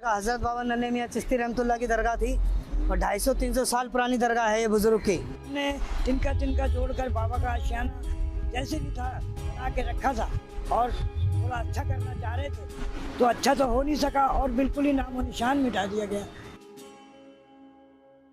हजरत बाबा नन्हे मियाँ चिश्ती रहमतुल्लाह की दरगाह थी और 250-300 साल पुरानी दरगाह है ये बुजुर्ग की। ने तिनका तिनका जोड़कर बाबा का आशियाना जैसे भी था बना के रखा था और थोड़ा अच्छा करना चाह रहे थे तो अच्छा तो हो नहीं सका और बिल्कुल ही नामो निशान मिटा दिया गया।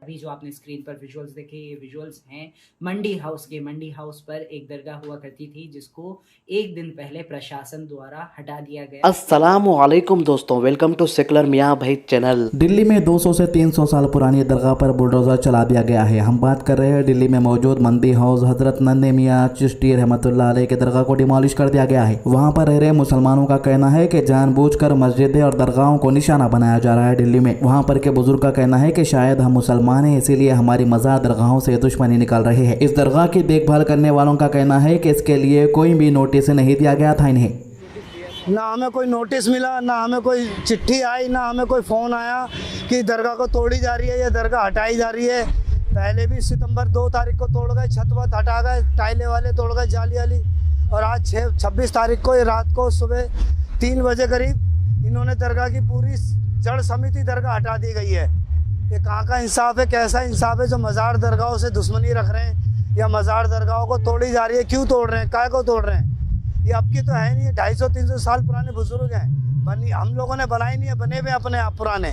अभी जो आपने स्क्रीन पर विजुअल्स देखे ये विजुअल्स हैं मंडी हाउस के। मंडी हाउस पर एक दरगाह हुआ करती थी जिसको एक दिन पहले प्रशासन द्वारा हटा दिया गया। अस्सलामुअलैकुम दोस्तों, वेलकम टू सेकुलर मियाँ भाई चैनल। दिल्ली में 200 से 300 साल पुरानी दरगाह पर बुलडोजर चला दिया गया है। हम बात कर रहे हैं दिल्ली में मौजूद मंडी हाउस हजरत नन्हे मियाँ चिश्ती रहमतुल्लाह अलैह के दरगाह को डिमोलिश कर दिया गया है। वहाँ पर रह रहे मुसलमानों का कहना है कि जानबूझकर मस्जिदें और दरगाहों को निशाना बनाया जा रहा है दिल्ली में। वहाँ पर के बुजुर्ग का कहना है कि शायद हम मुसलमान है इसीलिए हमारी मज़ार दरगाहों से दुश्मनी निकाल रही है। इस दरगाह की देखभाल करने वालों का कहना है कि इसके लिए कोई भी नोटिस नहीं दिया गया था इन्हें। ना हमें कोई नोटिस मिला, ना हमें कोई चिट्ठी आई, ना हमें कोई फ़ोन आया कि दरगाह को तोड़ी जा रही है या दरगाह हटाई जा रही है। पहले भी सितंबर 2 तारीख को तोड़ गए, छत वत हटा गए, टाइले वाले तोड़ गए जाली वाली, और आज 26 तारीख को रात को सुबह 3 बजे करीब इन्होंने दरगाह की पूरी जड़ समिति दरगाह हटा दी गई है। ये कहाँ का इंसाफ है, कैसा इंसाफ है जो मज़ार दरगाहों से दुश्मनी रख रहे हैं या मज़ार दरगाहों को तोड़ी जा रही है। क्यों तोड़ रहे हैं, काय को तोड़ रहे हैं? ये अब की तो है नहीं, 250-300 साल पुराने बुजुर्ग हैं, बनी हम लोगों ने बनाई नहीं है, बने हुए अपने आप पुराने।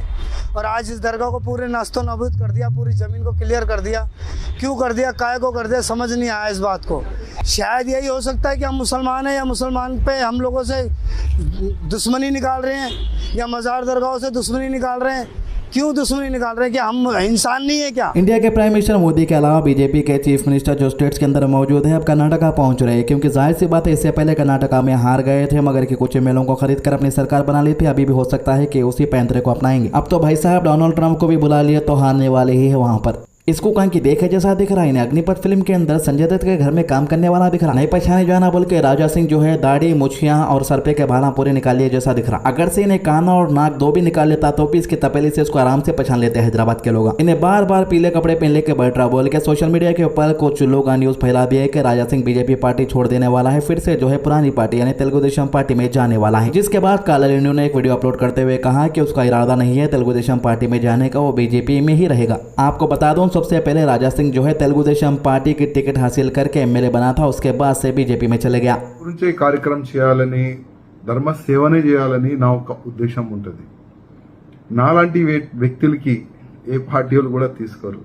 और आज इस दरगाह को पूरे नास्तो नाबूद कर दिया, पूरी ज़मीन को क्लियर कर दिया। क्यों कर दिया, काय को कर दिया, समझ नहीं आया इस बात को। शायद यही हो सकता है कि हम मुसलमान हैं या मुसलमान पे हम लोगों से दुश्मनी निकाल रहे हैं या मज़ार दरगाहों से दुश्मनी निकाल रहे हैं। क्यों दुश्मनी निकाल रहे हैं, कि हम इंसान नहीं है क्या? इंडिया के प्राइम मिनिस्टर मोदी के अलावा बीजेपी के चीफ मिनिस्टर जो स्टेट्स के अंदर मौजूद है अब कर्नाटका पहुंच रहे हैं, क्योंकि जाहिर सी बात है इससे पहले कर्नाटका में हार गए थे मगर कि कुछ एमएलओ को खरीद कर अपनी सरकार बना ली थी। अभी भी हो सकता है कि उसी पैंतरे को अपनाएंगे। अब तो भाई साहब डोनाल्ड ट्रंप को भी बुला लिया तो हारने वाले ही है वहां पर। इसको कहीं की देखे जैसा दिख रहा है। इन्हें अग्निपथ फिल्म के अंदर संजय दत्त के घर में काम करने वाला दिख रहा, नहीं पहचाने जाना बोल के राजा सिंह जो है दाढ़ी मुछियां और सर पे के बाला पूरे निकाल लिए जैसा दिख रहा। अगर से इन्हें कान और नाक दो भी निकाल लेता तो भी इसकी तपेली से इसको आराम से पहचान लेते हैदराबाद के लोग। इन्हें बार बार पीले कपड़े पहन लेके बैठ रहा बोल के सोशल मीडिया के ऊपर कुछ लोग न्यूज फैला दिया है कि राजा सिंह बीजेपी पार्टी छोड़ देने वाला है, फिर से जो है पुरानी पार्टी यानी तेलुगु देशम पार्टी में जाने वाला है। जिसके बाद काला रेन्यू ने एक वीडियो अपलोड करते हुए कहा कि उसका इरादा नहीं है तेलुगु देशम पार्टी में जाने का, वो बीजेपी में ही रहेगा। आपको बता दूं सबसे पहले राजा सिंह जो है तेलुगु देशम पार्टी की टिकट हासिल करके एमएलए बना था, उसके बाद से बीजेपी में चले गया। గురించి కార్యక్రమం చేయాలని ధర్మ సేవనే చేయాలని నా ఒక ఉద్దేశం ఉంటుంది. నాలాంటి వ్యక్తులకి ఏ పార్టీ వాళ్ళు కూడా తీసుకోరు,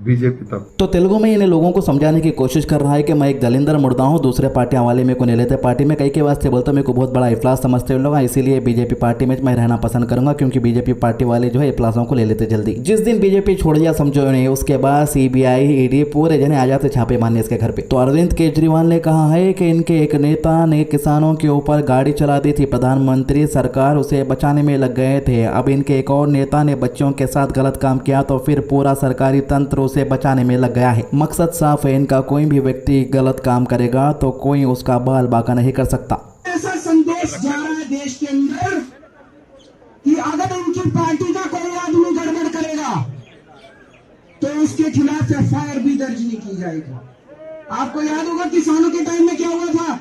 बीजेपी तक। तो तेलुगु में इन लोगों को समझाने की कोशिश कर रहा है कि मैं एक दलिंदर मुर्दा हूँ, दूसरे पार्टियां वाले मेरे को नहीं लेते पार्टी में, कई के वास्ते बोलते मेरे को बहुत बड़ा इफ्लास समझते लोग, इसीलिए बीजेपी पार्टी में मैं रहना पसंद करूंगा क्योंकि बीजेपी पार्टी वाले जो है इफ्लासों को ले लेते जल्दी। जिस दिन बीजेपी छोड़ दिया समझो नहीं, उसके बाद सीबीआई ईडी पूरे जने आ जाते छापे मारने इसके घर पे। तो अरविंद केजरीवाल ने कहा है कि इनके एक नेता ने किसानों के ऊपर गाड़ी चला दी थी, प्रधानमंत्री सरकार उसे बचाने में लग गए थे। अब इनके एक और नेता ने बच्चों के साथ गलत काम किया तो फिर पूरा सरकारी तंत्र उसे बचाने में लग गया है। मकसद साफ है, इनका कोई भी व्यक्ति गलत काम करेगा तो कोई उसका बाल बाका नहीं कर सकता। ऐसा संदेश जा रहा है देश के अंदर कि अगर इनकी पार्टी का कोई आदमी गड़बड़ करेगा तो उसके खिलाफ एफआईआर भी दर्ज नहीं की जाएगी। आपको याद होगा किसानों के टाइम में क्या हुआ था,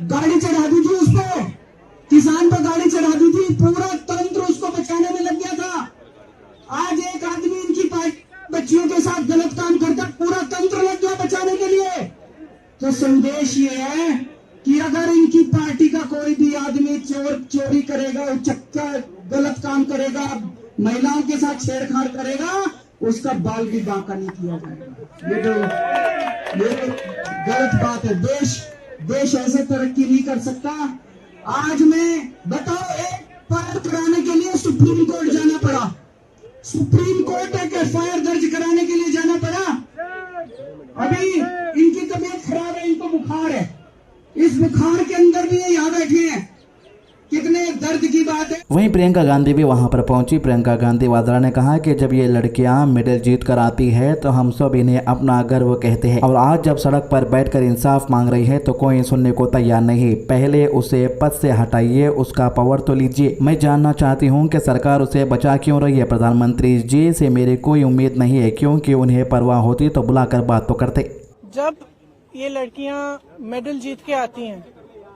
गाड़ी चढ़ा दी थी उसको, किसान पर गाड़ी चढ़ा दी थी, पूरा तंत्र उसको बचाने में लग गया था। आज एक आदमी इनकी पार्टी बच्चियों के साथ गलत काम करता, पूरा तंत्र लग गया बचाने के लिए। तो संदेश ये है कि अगर इनकी पार्टी का कोई भी आदमी चोरी करेगा, उचक्का गलत काम करेगा, महिलाओं के साथ छेड़छाड़ करेगा, उसका बाल भी बांका नहीं किया जाएगा। ये गलत बात है। देश ऐसे तरक्की नहीं कर सकता। आज मैं बताओ, एक पार्ट कराने के लिए सुप्रीम कोर्ट जाना पड़ा, सुप्रीम कोर्ट एक एफआईआर दर्ज कराने के लिए जाना पड़ा। अभी इनकी तबीयत खराब है, इनको बुखार है, इस बुखार के अंदर भी ये यहाँ बैठे हैं, कितने दर्द की बात है। वहीं प्रियंका गांधी भी वहां पर पहुंची। प्रियंका गांधी वाड्रा ने कहा कि जब ये लड़कियां मेडल जीत कर आती है तो हम सब इन्हें अपना गर्व कहते हैं, और आज जब सड़क पर बैठकर इंसाफ मांग रही है तो कोई सुनने को तैयार नहीं। पहले उसे पद से हटाइए, उसका पावर तो लीजिए। मैं जानना चाहती हूँ कि सरकार उसे बचा क्यों रही है। प्रधानमंत्री जी से मेरी कोई उम्मीद नहीं है, क्योंकि उन्हें परवाह होती तो बुलाकर बात तो करते। जब ये लड़कियां मेडल जीत के आती हैं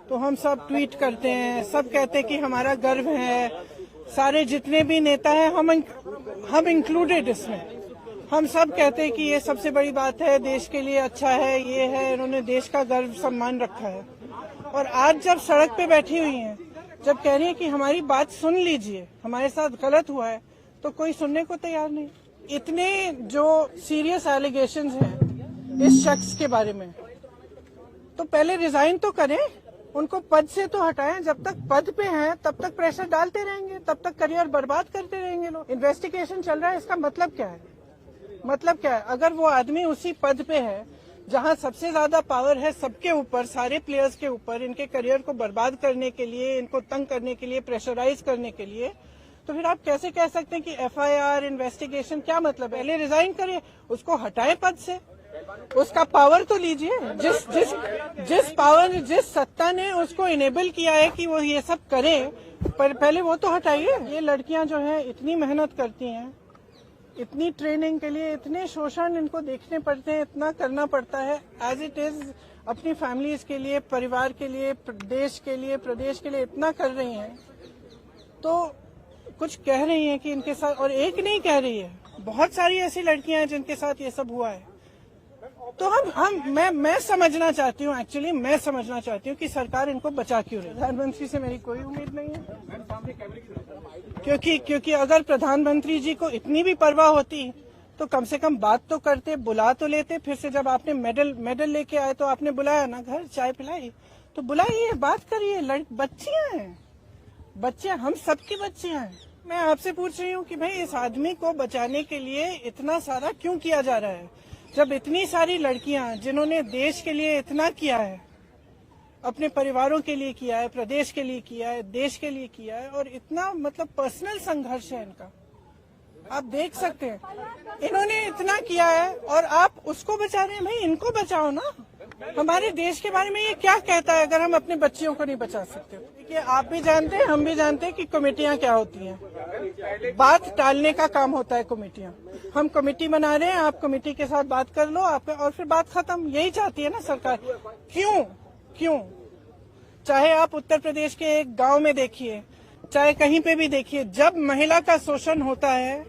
तो हम सब ट्वीट करते हैं, सब कहते हैं कि हमारा गर्व है, सारे जितने भी नेता हैं हम इंक्लूडेड इसमें, हम सब कहते हैं कि ये सबसे बड़ी बात है, देश के लिए अच्छा है, ये है, इन्होंने देश का गर्व सम्मान रखा है। और आज जब सड़क पे बैठी हुई हैं, जब कह रही है कि हमारी बात सुन लीजिए, हमारे साथ गलत हुआ है, तो कोई सुनने को तैयार नहीं। इतने जो सीरियस एलिगेशंस हैं इस शख्स के बारे में, तो पहले रिजाइन तो करें, उनको पद से तो हटाएं। जब तक पद पे हैं तब तक प्रेशर डालते रहेंगे, तब तक करियर बर्बाद करते रहेंगे लोग। इन्वेस्टिगेशन चल रहा है, इसका मतलब क्या है? मतलब क्या है? अगर वो आदमी उसी पद पे है जहां सबसे ज्यादा पावर है सबके ऊपर, सारे प्लेयर्स के ऊपर, इनके करियर को बर्बाद करने के लिए, इनको तंग करने के लिए, प्रेशराइज करने के लिए, तो फिर आप कैसे कह सकते हैं कि एफआईआर इन्वेस्टिगेशन? क्या मतलब? पहले रिजाइन करिए, उसको हटाएं पद से, उसका पावर तो लीजिए। जिस पावर, जिस सत्ता ने उसको इनेबल किया है कि वो ये सब करे, पर पहले वो तो हटाइए। ये लड़कियां जो हैं इतनी मेहनत करती हैं, इतनी ट्रेनिंग के लिए, इतने शोषण इनको देखने पड़ते हैं, इतना करना पड़ता है एज इट इज, अपनी फैमिलीज के लिए, परिवार के लिए, देश के लिए, प्रदेश के लिए इतना कर रही हैं, तो कुछ कह रही हैं कि इनके साथ, और एक नहीं कह रही है, बहुत सारी ऐसी लड़कियां हैं जिनके साथ ये सब हुआ है। तो मैं समझना चाहती हूँ, एक्चुअली मैं समझना चाहती हूँ कि सरकार इनको बचा क्यों रही। प्रधानमंत्री से मेरी कोई उम्मीद नहीं है, क्योंकि अगर प्रधानमंत्री जी को इतनी भी परवाह होती तो कम से कम बात तो करते, बुला तो लेते। फिर से जब आपने मेडल लेके आए तो आपने बुलाया ना, घर चाय पिलाई, तो बुलाइए, बात करिए। बच्चियां हैं, बच्चियां, हम सबकी बच्चियां हैं। मैं आपसे पूछ रही हूँ कि भाई इस आदमी को बचाने के लिए इतना सारा क्यों किया जा रहा है, जब इतनी सारी लड़कियां जिन्होंने देश के लिए इतना किया है, अपने परिवारों के लिए किया है, प्रदेश के लिए किया है, देश के लिए किया है, और इतना मतलब पर्सनल संघर्ष है इनका, आप देख सकते हैं। इन्होंने इतना किया है और आप उसको बचा रहे हैं। भाई इनको बचाओ ना। हमारे देश के बारे में ये क्या कहता है अगर हम अपने बच्चियों को नहीं बचा सकते? देखिए, आप भी जानते हैं, हम भी जानते हैं कि कमेटियां क्या होती हैं। बात टालने का काम होता है कमेटियां। हम कमेटी बना रहे हैं, आप कमेटी के साथ बात कर लो, आपका, और फिर बात खत्म। यही चाहती है ना सरकार। क्यों? चाहे आप उत्तर प्रदेश के एक गांव में देखिए, चाहे कहीं पे भी देखिए, जब महिला का शोषण होता है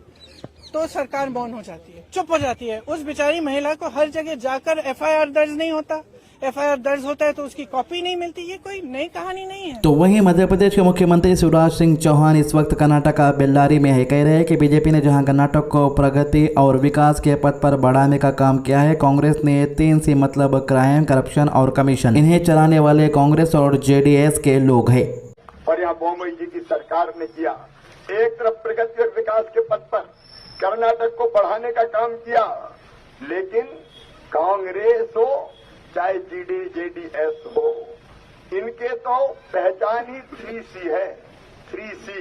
तो सरकार मौन हो जाती है, चुप हो जाती है। उस बेचारी महिला को हर जगह जाकर एफआईआर दर्ज नहीं होता, एफआईआर दर्ज होता है तो उसकी कॉपी नहीं मिलती। ये कोई नई कहानी नहीं है। तो वहीं मध्य प्रदेश के मुख्यमंत्री शिवराज सिंह चौहान इस वक्त कर्नाटक का बेल्लारी में है। कह रहे हैं कि बीजेपी ने जहां कर्नाटक को प्रगति और विकास के पथ पर बढ़ाने का काम किया है, कांग्रेस ने 3 सी मतलब क्राइम, करप्शन और कमीशन, इन्हें चलाने वाले कांग्रेस और जेडीएस के लोग हैं। और यहाँ बोमई जी की सरकार ने किया, एक तरफ प्रगति और विकास के पथ पर कर्नाटक को बढ़ाने का काम किया, लेकिन कांग्रेस हो चाहे जेडीएस हो, इनके तो पहचान ही 3C है। 3C,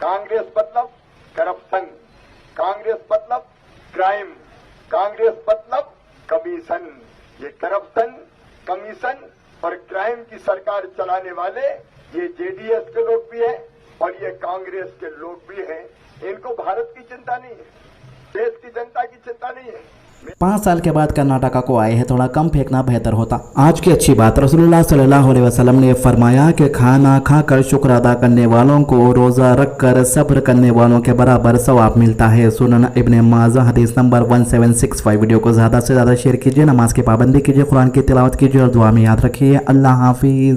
कांग्रेस मतलब करप्शन, कांग्रेस मतलब क्राइम, कांग्रेस मतलब कमीशन। ये करप्शन, कमीशन और क्राइम की सरकार चलाने वाले ये जेडीएस के लोग भी हैं और ये कांग्रेस के लोग भी हैं। इनको भारत की चिंता नहीं है, देश की जनता की चिंता नहीं है। 5 साल के बाद कर्नाटक को आए हैं, थोड़ा कम फेंकना बेहतर होता। आज की अच्छी बात, रसूलुल्लाह सल्लल्लाहु अलैहि वसल्लम ने फरमाया कि खाना खाकर शुक्र अदा करने वालों को रोजा रखकर सब्र करने वालों के बराबर सवाब मिलता है। सुनन इब्ने माजा हदीस नंबर 1765। वीडियो को ज़्यादा से ज़्यादा शेयर कीजिए, नमाज की पाबंदी कीजिए, कुरान की तिलावत कीजिए और दुआ में याद रखिए। अल्लाह हाफिज।